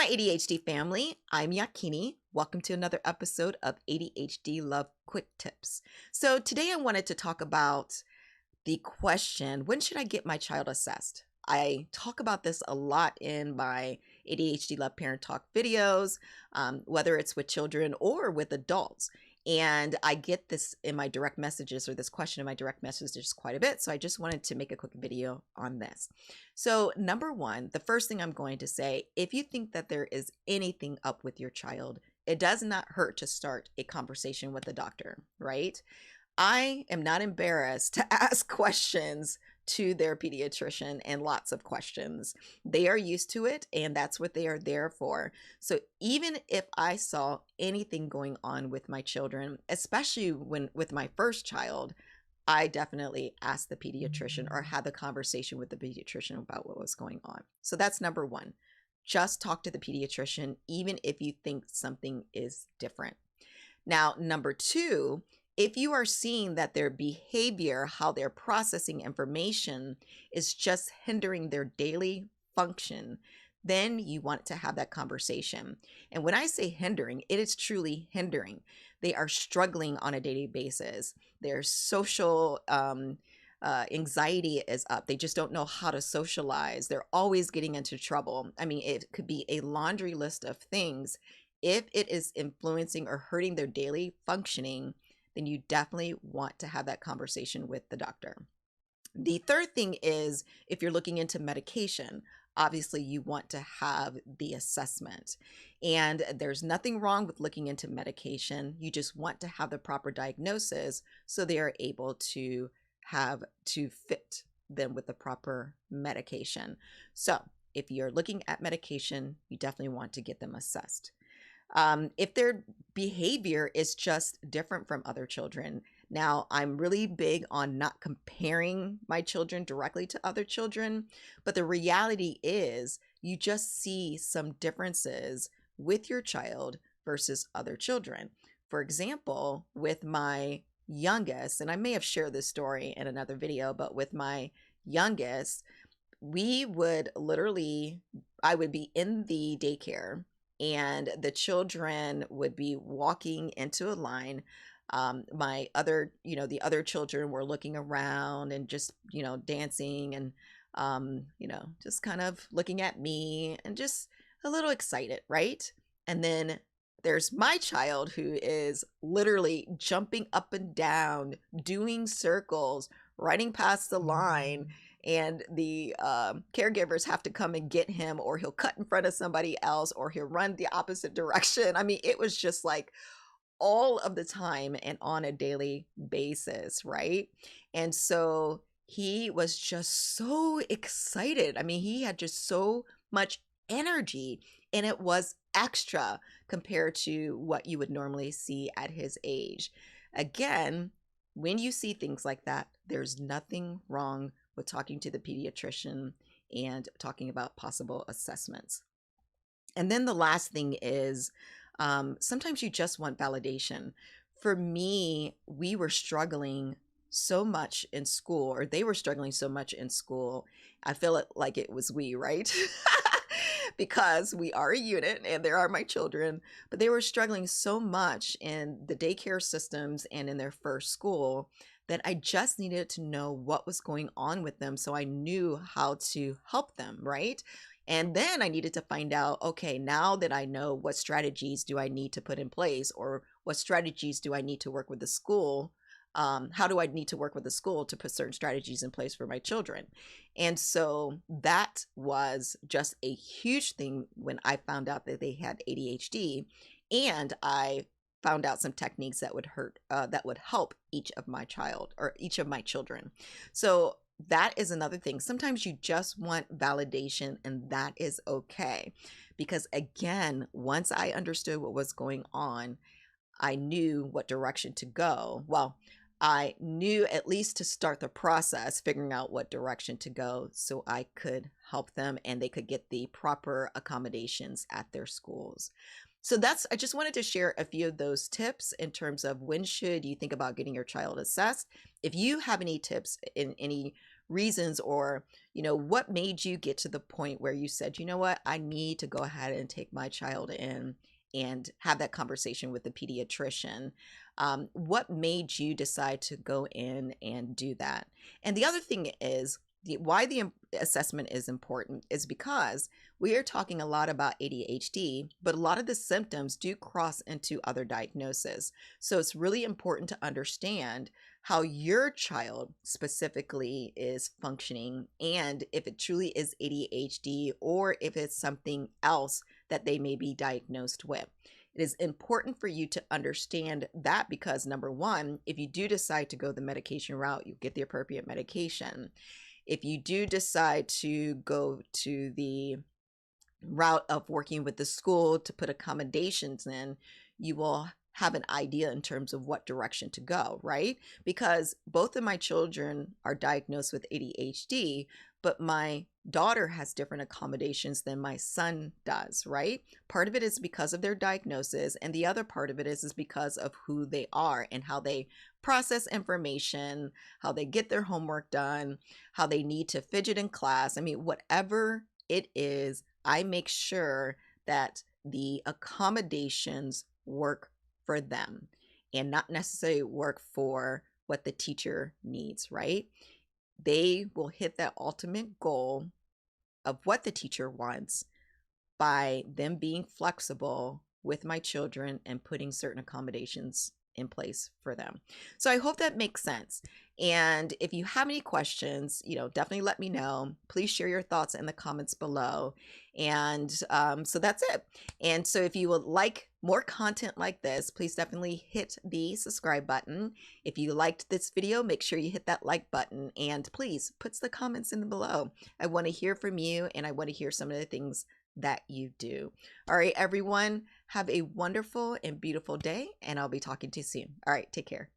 Hi, ADHD family. I'm Yakini. Welcome to another episode of ADHD Love Quick Tips. So, today I wanted to talk about the question, when should I get my child assessed? I talk about this a lot in my ADHD Love Parent Talk videos, whether it's with children or with adults. And I get this in my direct messages, or this question in my direct messages, quite a bit. So I just wanted to make a quick video on this. So, number one, the first thing I'm going to say, if you think that there is anything up with your child, it does not hurt to start a conversation with the doctor, right? I am not embarrassed to ask questions to their pediatrician, and lots of questions. They are used to it, and that's what they are there for. So even if I saw anything going on with my children, especially when with my first child, I definitely asked the pediatrician or had the conversation with the pediatrician about what was going on. So that's number one. Just talk to the pediatrician, even if you think something is different. Now, number two, if you are seeing that their behavior, how they're processing information, is just hindering their daily function, then you want to have that conversation. And when I say hindering, it is truly hindering. They are struggling on a daily basis. Their social anxiety is up. They just don't know how to socialize. They're always getting into trouble. I mean, it could be a laundry list of things. If it is influencing or hurting their daily functioning, then you definitely want to have that conversation with the doctor. The third thing is, if you're looking into medication, obviously you want to have the assessment. And there's nothing wrong with looking into medication. You just want to have the proper diagnosis so they are able to fit them with the proper medication. So if you're looking at medication, you definitely want to get them assessed. If their behavior is just different from other children. Now, I'm really big on not comparing my children directly to other children, but the reality is you just see some differences with your child versus other children. For example, with my youngest, and I may have shared this story in another video, but with my youngest, I would be in the daycare, and the children would be walking into a line. My other, the other children were looking around and just, dancing and, just kind of looking at me and just a little excited, right? And then there's my child who is literally jumping up and down, doing circles, running past the line, and the caregivers have to come and get him, or he'll cut in front of somebody else, or he'll run the opposite direction. I mean, it was just like all of the time and on a daily basis, right? And so he was just so excited. I mean, he had just so much energy, and it was extra compared to what you would normally see at his age. Again, when you see things like that, there's nothing wrong with talking to the pediatrician and talking about possible assessments. And then the last thing is, sometimes you just want validation. For me, we were struggling so much in school, or they were struggling so much in school. I feel like it was we, right? Because we are a unit and there are my children, but they were struggling so much in the daycare systems and in their first school that I just needed to know what was going on with them so I knew how to help them, right? And then I needed to find out, okay, now that I know, what strategies do I need to put in place, or what strategies do I need to work with the school? How do I need to work with the school to put certain strategies in place for my children? And so that was just a huge thing when I found out that they had ADHD, and I found out some techniques that would help each of my children. So that is another thing. Sometimes you just want validation, and that is okay. Because again, once I understood what was going on, I knew what direction to go. Well, I knew at least to start the process, figuring out what direction to go so I could help them and they could get the proper accommodations at their schools. So I just wanted to share a few of those tips in terms of when should you think about getting your child assessed. If you have any tips in any reasons, or, what made you get to the point where you said, you know what, I need to go ahead and take my child in and have that conversation with the pediatrician. What made you decide to go in and do that? And the other thing is, why the assessment is important is because we are talking a lot about ADHD, but a lot of the symptoms do cross into other diagnoses. So it's really important to understand how your child specifically is functioning, and if it truly is ADHD or if it's something else that they may be diagnosed with. It is important for you to understand that because, number one, if you do decide to go the medication route, you get the appropriate medication. If you do decide to go to the route of working with the school to put accommodations in, you will have an idea in terms of what direction to go, right? Because both of my children are diagnosed with ADHD, but my daughter has different accommodations than my son does, right? Part of it is because of their diagnosis, and the other part of it is because of who they are and how they process information, how they get their homework done, how they need to fidget in class. I mean, whatever it is, I make sure that the accommodations work for them and not necessarily work for what the teacher needs, right? They will hit that ultimate goal of what the teacher wants by them being flexible with my children and putting certain accommodations in place for them. So I hope that makes sense. And if you have any questions, definitely let me know. Please share your thoughts in the comments below. And so that's it. And so if you would like more content like this, please definitely hit the subscribe button. If you liked this video, make sure you hit that like button, and please put the comments in below. I want to hear from you, and I want to hear some of the things that you do. All right, everyone, have a wonderful and beautiful day, and I'll be talking to you soon. All right, take care.